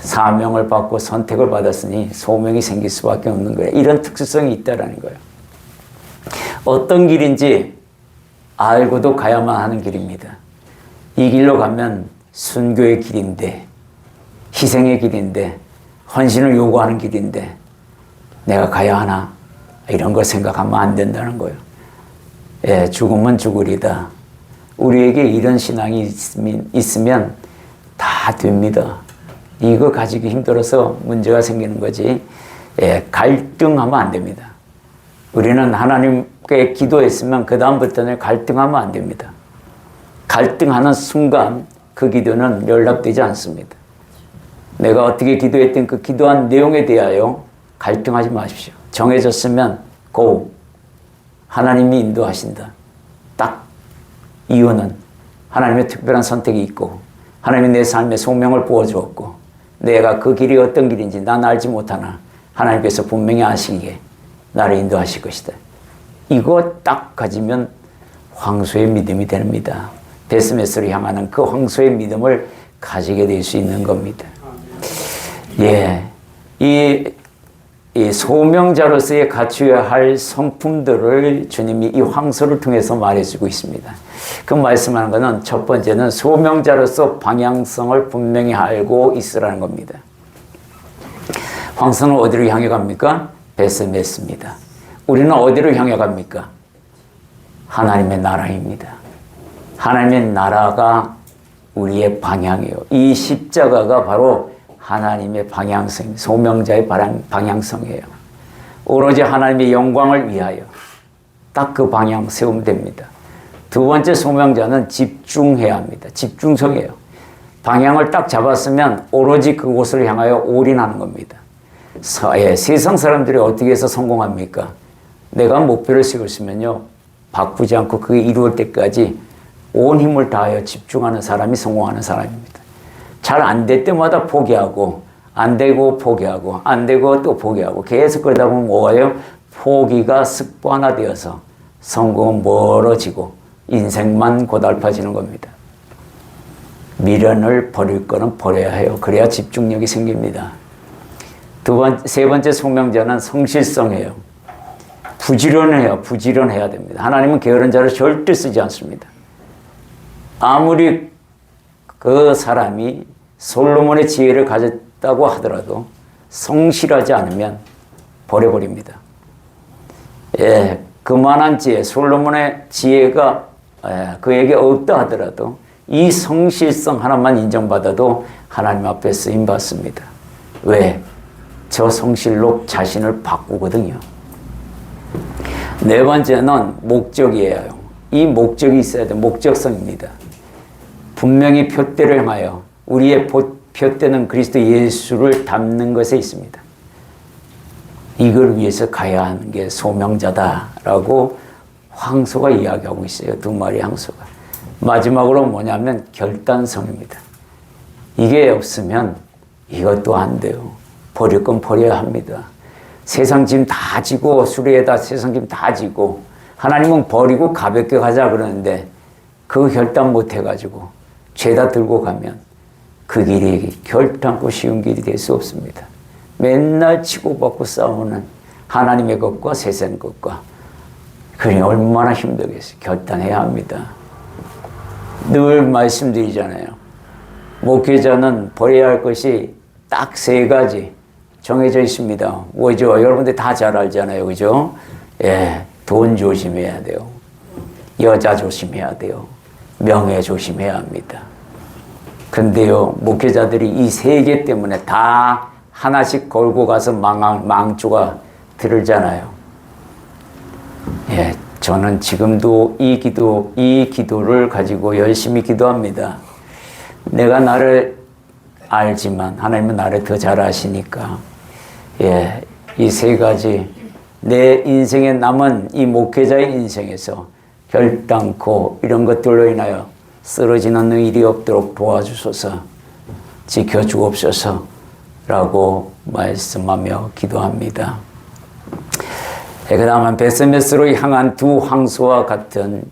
사명을 받고 선택을 받았으니 소명이 생길 수밖에 없는 거예요. 이런 특수성이 있다라는 거예요. 어떤 길인지 알고도 가야만 하는 길입니다. 이 길로 가면 순교의 길인데, 희생의 길인데, 헌신을 요구하는 길인데 내가 가야 하나? 이런 걸 생각하면 안 된다는 거예요. 죽으면 죽으리다. 우리에게 이런 신앙이 있으면 다 됩니다. 이거 가지기 힘들어서 문제가 생기는 거지. 갈등하면 안 됩니다. 우리는 하나님께 기도했으면 그 다음부터는 갈등하면 안 됩니다. 갈등하는 순간 그 기도는 연락되지 않습니다. 내가 어떻게 기도했든 그 기도한 내용에 대하여 갈등하지 마십시오. 정해졌으면 고 하나님이 인도하신다. 딱 이유는 하나님의 특별한 선택이 있고 하나님이 내 삶에 소명을 부어주었고 내가 그 길이 어떤 길인지 난 알지 못하나 하나님께서 분명히 아시기에 나를 인도하실 것이다. 이거 딱 가지면 황소의 믿음이 됩니다. 베스메스로 향하는 그 황소의 믿음을 가지게 될 수 있는 겁니다. 이 소명자로서의 갖추어야 할 성품들을 주님이 이 황소를 통해서 말해주고 있습니다. 그 말씀하는 것은 첫 번째는 소명자로서 방향성을 분명히 알고 있으라는 겁니다. 황소는 어디로 향해 갑니까? 베스메스입니다. 우리는 어디로 향해 갑니까? 하나님의 나라입니다. 하나님의 나라가 우리의 방향이에요. 이 십자가가 바로 하나님의 방향성, 소명자의 방향성이에요. 오로지 하나님의 영광을 위하여 딱 그 방향 세우면 됩니다. 두 번째 소명자는 집중해야 합니다. 집중성이에요. 방향을 딱 잡았으면 오로지 그곳을 향하여 올인하는 겁니다. 세상 사람들이 어떻게 해서 성공합니까? 내가 목표를 세웠으면요, 바꾸지 않고 그게 이루어질 때까지 온 힘을 다하여 집중하는 사람이 성공하는 사람입니다. 잘 안 될 때마다 포기하고, 안 되고 포기하고, 안 되고 또 포기하고, 계속 그러다 보면 뭐예요? 포기가 습관화되어서 성공은 멀어지고 인생만 고달파지는 겁니다. 미련을 버릴 거는 버려야 해요. 그래야 집중력이 생깁니다. 세 번째 소명자는 성실성이에요. 부지런해야 됩니다. 하나님은 게으른 자를 절대 쓰지 않습니다. 아무리 그 사람이 솔로몬의 지혜를 가졌다고 하더라도 성실하지 않으면 버려버립니다. 그만한 지혜, 솔로몬의 지혜가 그에게 없다 하더라도 이 성실성 하나만 인정받아도 하나님 앞에 쓰임받습니다. 왜? 저 성실로 자신을 바꾸거든요. 네 번째는 목적이에요. 이 목적이 있어야 돼. 목적성입니다. 분명히 표대를 향하여 우리의 표대는 그리스도 예수를 닮는 것에 있습니다. 이걸 위해서 가야 하는 게 소명자다라고 황소가 이야기하고 있어요. 두 마리 황소가. 마지막으로 뭐냐면 결단성입니다. 이게 없으면 이것도 안 돼요. 버릴 건 버려야 합니다. 세상 짐 다 지고 수레에다 세상 짐 다 지고 하나님은 버리고 가볍게 가자 그러는데 그 결단 못 해가지고 죄다 들고 가면 그 길이 결단코 쉬운 길이 될 수 없습니다. 맨날 치고받고 싸우는 하나님의 것과 세상 것과 그게 얼마나 힘들겠어요. 결단해야 합니다. 늘 말씀드리잖아요. 목회자는 버려야 할 것이 딱 3가지 정해져 있습니다. 뭐죠? 여러분들 다 잘 알잖아요. 그죠? 돈 조심해야 돼요. 여자 조심해야 돼요. 명예 조심해야 합니다. 근데요, 목회자들이 이 3개 때문에 다 하나씩 걸고 가서 망조가 들잖아요. 저는 지금도 이 기도를 가지고 열심히 기도합니다. 내가 나를 알지만 하나님은 나를 더 잘 아시니까 이 세 가지 내 인생에 남은 이 목회자의 인생에서 결단코 이런 것들로 인하여 쓰러지는 일이 없도록 도와주소서, 지켜주옵소서 라고 말씀하며 기도합니다. 그 다음은 베스메스로 향한 두 황소와 같은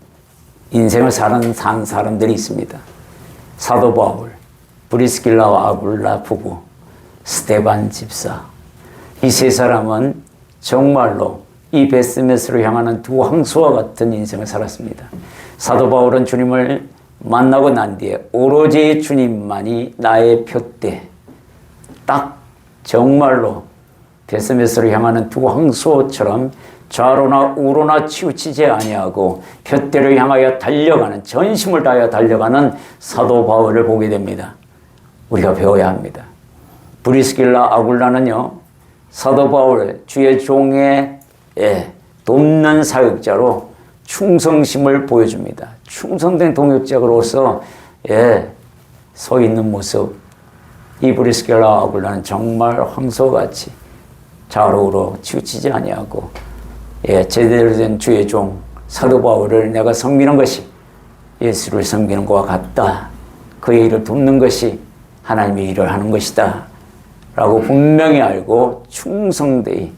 인생을 산 사람들이 있습니다. 사도 바울, 브리스길라와 아굴라 부부, 스데반 집사. 이 세 사람은 정말로 이 베스메스로 향하는 두 황소와 같은 인생을 살았습니다. 사도 바울은 주님을 만나고 난 뒤에 오로지 주님만이 나의 표대, 딱 정말로 베스메스로 향하는 두 황소처럼 좌로나 우로나 치우치지 아니하고 표대를 향하여 달려가는, 전심을 다하여 달려가는 사도 바울을 보게 됩니다. 우리가 배워야 합니다. 브리스길라 아굴라는요, 사도 바울 주의 종의 돕는 사역자로 충성심을 보여줍니다. 충성된 동역자로서 서 있는 모습. 이 브리스길라 아굴라는 정말 황소같이 좌우로 치우치지 아니하고 제대로 된 주의 종 사도 바울을 내가 섬기는 것이 예수를 섬기는 것과 같다. 그의 일을 돕는 것이 하나님의 일을 하는 것이다 라고 분명히 알고 충성되이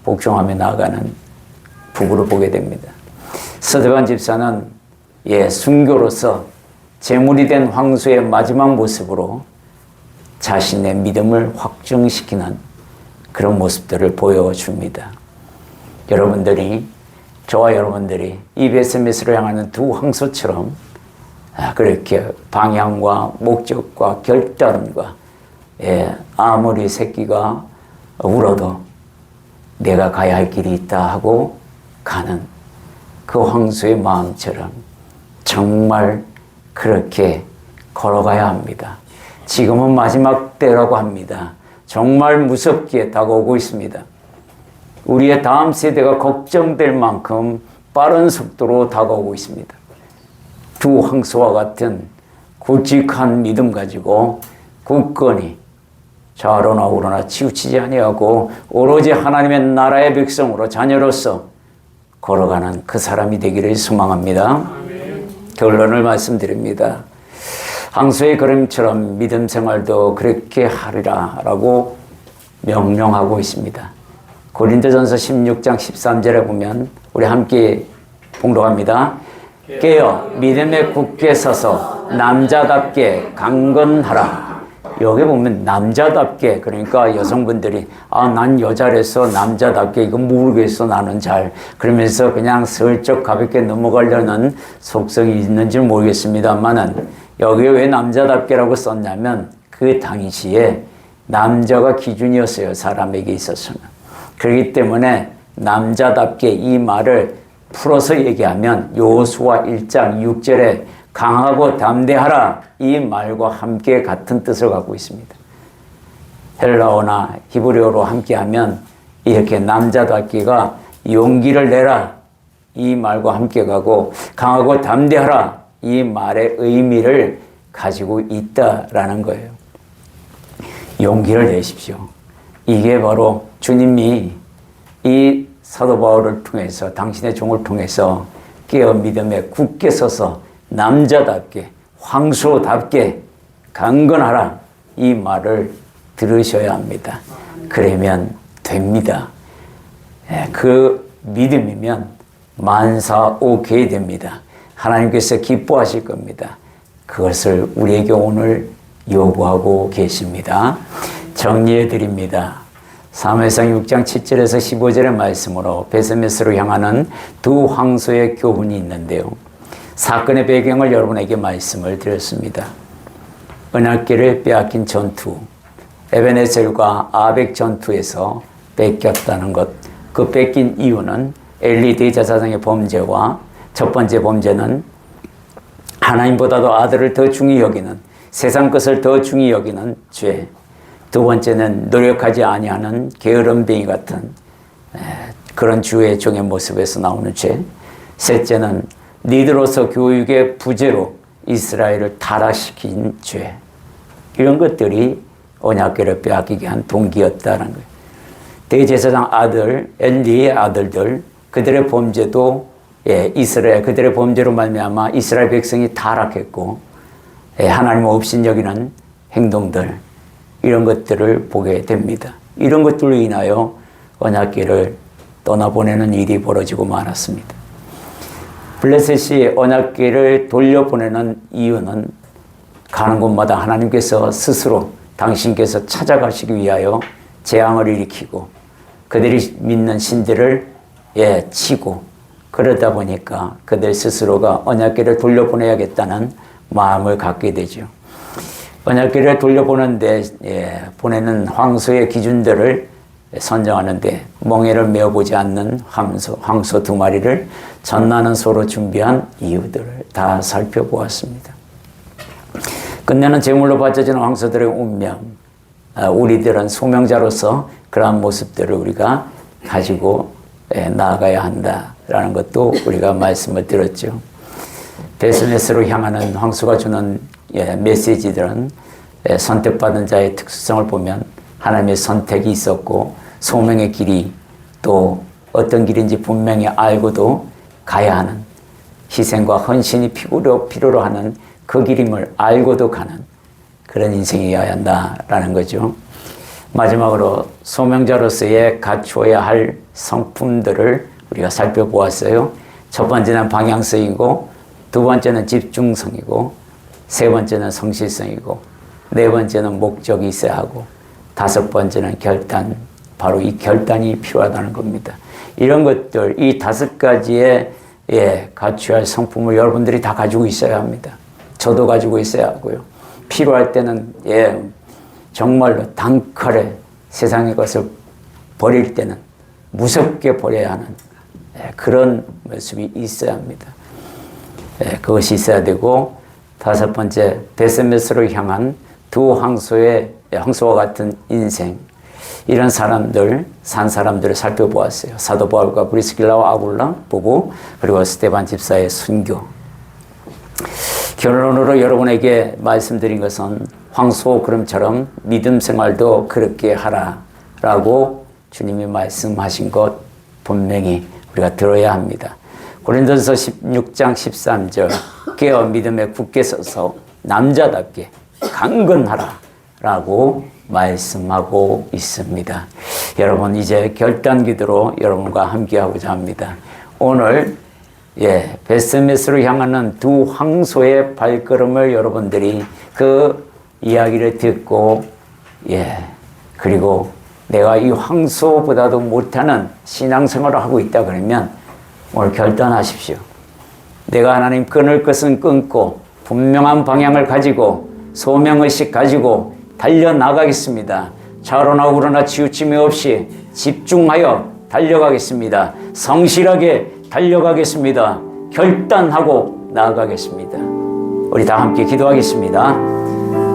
복종하며 나아가는 부부를 보게 됩니다. 스데반 집사는 순교로서 제물이 된 황소의 마지막 모습으로 자신의 믿음을 확증시키는 그런 모습들을 보여줍니다. 여러분들이, 저와 여러분들이 이 베스메스로 향하는 두 황소처럼 그렇게 방향과 목적과 결단과 아무리 새끼가 울어도 내가 가야 할 길이 있다 하고 가는 그 황소의 마음처럼 정말 그렇게 걸어가야 합니다. 지금은 마지막 때라고 합니다. 정말 무섭게 다가오고 있습니다. 우리의 다음 세대가 걱정될 만큼 빠른 속도로 다가오고 있습니다. 두 황소와 같은 굵직한 믿음 가지고 굳건히 좌로나 우로나 치우치지 아니하고 오로지 하나님의 나라의 백성으로 자녀로서 걸어가는 그 사람이 되기를 소망합니다. 결론을 말씀드립니다. 황소의 걸음처럼 믿음 생활도 그렇게 하리라 라고 명령하고 있습니다. 고린도전서 16장 13절에 보면 우리 함께 봉독합니다. 깨어 믿음에 굳게 서서 남자답게 강건하라. 여기 보면 남자답게, 그러니까 여성분들이 난 여자라서 남자답게 이거 모르겠어 나는 잘, 그러면서 그냥 슬쩍 가볍게 넘어가려는 속성이 있는지 모르겠습니다만은 여기에 왜 남자답게라고 썼냐면 그 당시에 남자가 기준이었어요. 사람에게 있어서는. 그렇기 때문에 남자답게 이 말을 풀어서 얘기하면 여호수아 1장 6절에 강하고 담대하라 이 말과 함께 같은 뜻을 갖고 있습니다. 헬라어나 히브리어로 함께하면 이렇게 남자답기가 용기를 내라 이 말과 함께 가고 강하고 담대하라 이 말의 의미를 가지고 있다라는 거예요. 용기를 내십시오. 이게 바로 주님이 이 사도 바울을 통해서 당신의 종을 통해서 깨어 믿음에 굳게 서서 남자답게 황소답게 강건하라 이 말을 들으셔야 합니다. 그러면 됩니다. 그 믿음이면 만사오케이 됩니다. 하나님께서 기뻐하실 겁니다. 그것을 우리에게 오늘 요구하고 계십니다. 정리해 드립니다. 사무엘상 6장 7절에서 15절의 말씀으로 베스메스로 향하는 두 황소의 교훈이 있는데요. 사건의 배경을 여러분에게 말씀을 드렸습니다. 은하계를 빼앗긴 전투, 에베네셀과 아벡 전투에서 뺏겼다는 것. 그 뺏긴 이유는 엘리 대제사장의 범죄와 첫 번째 범죄는 하나님보다도 아들을 더 중히 여기는, 세상 것을 더 중히 여기는 죄. 두 번째는 노력하지 아니하는 게으름뱅이 같은 그런 주의 종의 모습에서 나오는 죄. 셋째는 리더로서 교육의 부재로 이스라엘을 타락시킨 죄. 이런 것들이 언약궤를 빼앗기게 한 동기였다는 거예요. 대제사장 아들 엘리의 아들들 그들의 범죄도 이스라엘 그들의 범죄로 말미암아 이스라엘 백성이 타락했고 하나님 없인 여기는 행동들 이런 것들을 보게 됩니다. 이런 것들로 인하여 언약궤를 떠나보내는 일이 벌어지고 말았습니다. 블레셋이 언약궤를 돌려보내는 이유는 가는 곳마다 하나님께서 스스로 당신께서 찾아가시기 위하여 재앙을 일으키고 그들이 믿는 신들을 치고 그러다 보니까 그들 스스로가 언약궤를 돌려보내야겠다는 마음을 갖게 되죠. 언약궤를 돌려보내는데 보내는 황소의 기준들을 선정하는데 멍에를 메어보지 않는 황소 2마리를 전나는 소로 준비한 이유들을 다 살펴보았습니다. 끝내는 제물로 바쳐지는 황소들의 운명, 우리들은 소명자로서 그러한 모습들을 우리가 가지고 나아가야 한다라는 것도 우리가 말씀을 들었죠. 베스메스로 향하는 황소가 주는 메시지들은 선택받은 자의 특수성을 보면 하나님의 선택이 있었고 소명의 길이 또 어떤 길인지 분명히 알고도 가야 하는 희생과 헌신이 필요로 하는 그 길임을 알고도 가는 그런 인생이어야 한다라는 거죠. 마지막으로 소명자로서의 갖추어야 할 성품들을 우리가 살펴보았어요. 첫 번째는 방향성이고 두 번째는 집중성이고 세 번째는 성실성이고 네 번째는 목적이 있어야 하고 다섯 번째는 결단, 바로 이 결단이 필요하다는 겁니다. 이런 것들, 이 5가지의 갖춰야 할 성품을 여러분들이 다 가지고 있어야 합니다. 저도 가지고 있어야 하고요. 필요할 때는 정말로 단칼에 세상의 것을 버릴 때는 무섭게 버려야 하는 그런 모습이 있어야 합니다. 그것이 있어야 되고 다섯 번째, 베스메스로 향한 두 황소와 같은 인생, 이런 사람들, 산 사람들을 살펴보았어요. 사도 바울과 브리스길라와 아굴라 부부, 그리고 스데반 집사의 순교. 결론으로 여러분에게 말씀드린 것은 황소 그름처럼 믿음 생활도 그렇게 하라라고 주님이 말씀하신 것 분명히 우리가 들어야 합니다. 고린도서 16장 13절 깨어 믿음에 굳게 서서 남자답게 강건하라라고 말씀하고 있습니다. 여러분 이제 결단 기도로 여러분과 함께하고자 합니다. 오늘 베스메스로 향하는 두 황소의 발걸음을 여러분들이 그 이야기를 듣고 그리고 내가 이 황소보다도 못하는 신앙생활을 하고 있다 그러면 오늘 결단하십시오. 내가 하나님 끊을 것은 끊고 분명한 방향을 가지고 소명의식 가지고 달려나가겠습니다. 좌로나 우로나 치우침이 없이 집중하여 달려가겠습니다. 성실하게 달려가겠습니다. 결단하고 나아가겠습니다. 우리 다 함께 기도하겠습니다.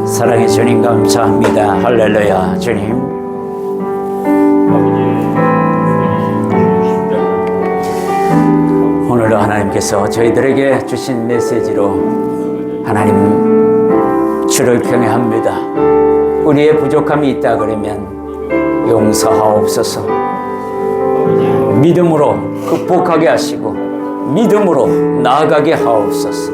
사랑의 주님 감사합니다. 할렐루야. 주님 오늘도 하나님께서 저희들에게 주신 메시지로 하나님 주를 경외합니다. 우리의 부족함이 있다 그러면 용서하옵소서. 믿음으로 극복하게 하시고 믿음으로 나아가게 하옵소서.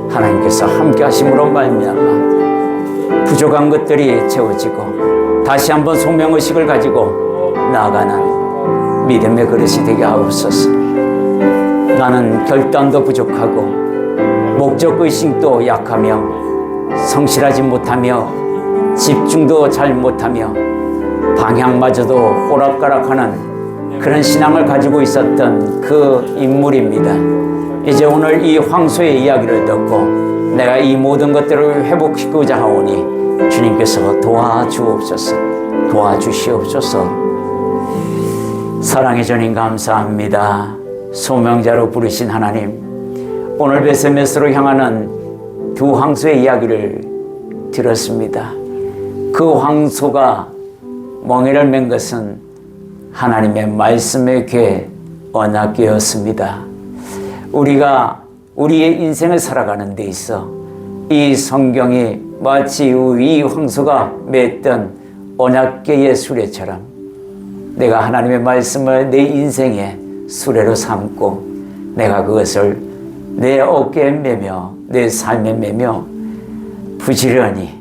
하나님께서 함께 하심으로 말미암아 부족한 것들이 채워지고 다시 한번 소명의식을 가지고 나아가는 믿음의 그릇이 되게 하옵소서. 나는 결단도 부족하고 목적의식도 약하며 성실하지 못하며 집중도 잘 못하며 방향마저도 오락가락하는 그런 신앙을 가지고 있었던 그 인물입니다. 이제 오늘 이 황소의 이야기를 듣고 내가 이 모든 것들을 회복시키고자 하오니 주님께서 도와주옵소서. 도와주시옵소서. 사랑의 주님 감사합니다. 소명자로 부르신 하나님, 오늘 베스메스로 향하는 두 황소의 이야기를 들었습니다. 그 황소가 멍에를 맨 것은 하나님의 말씀의 궤 언약궤였습니다. 우리가 우리의 인생을 살아가는 데 있어 이 성경이 마치 이 황소가 맺던 언약궤의 수레처럼 내가 하나님의 말씀을 내 인생의 수레로 삼고 내가 그것을 내 어깨에 매며 내 삶에 매며 부지런히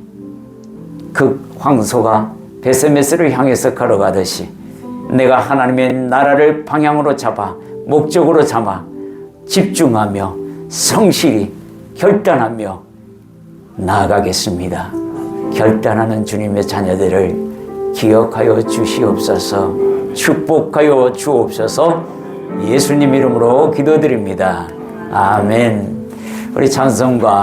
그 황소가 베세메스를 향해서 걸어가듯이 내가 하나님의 나라를 방향으로 잡아 목적으로 잡아 집중하며 성실히 결단하며 나아가겠습니다. 결단하는 주님의 자녀들을 기억하여 주시옵소서. 축복하여 주옵소서. 예수님 이름으로 기도드립니다. 아멘. 우리 찬송가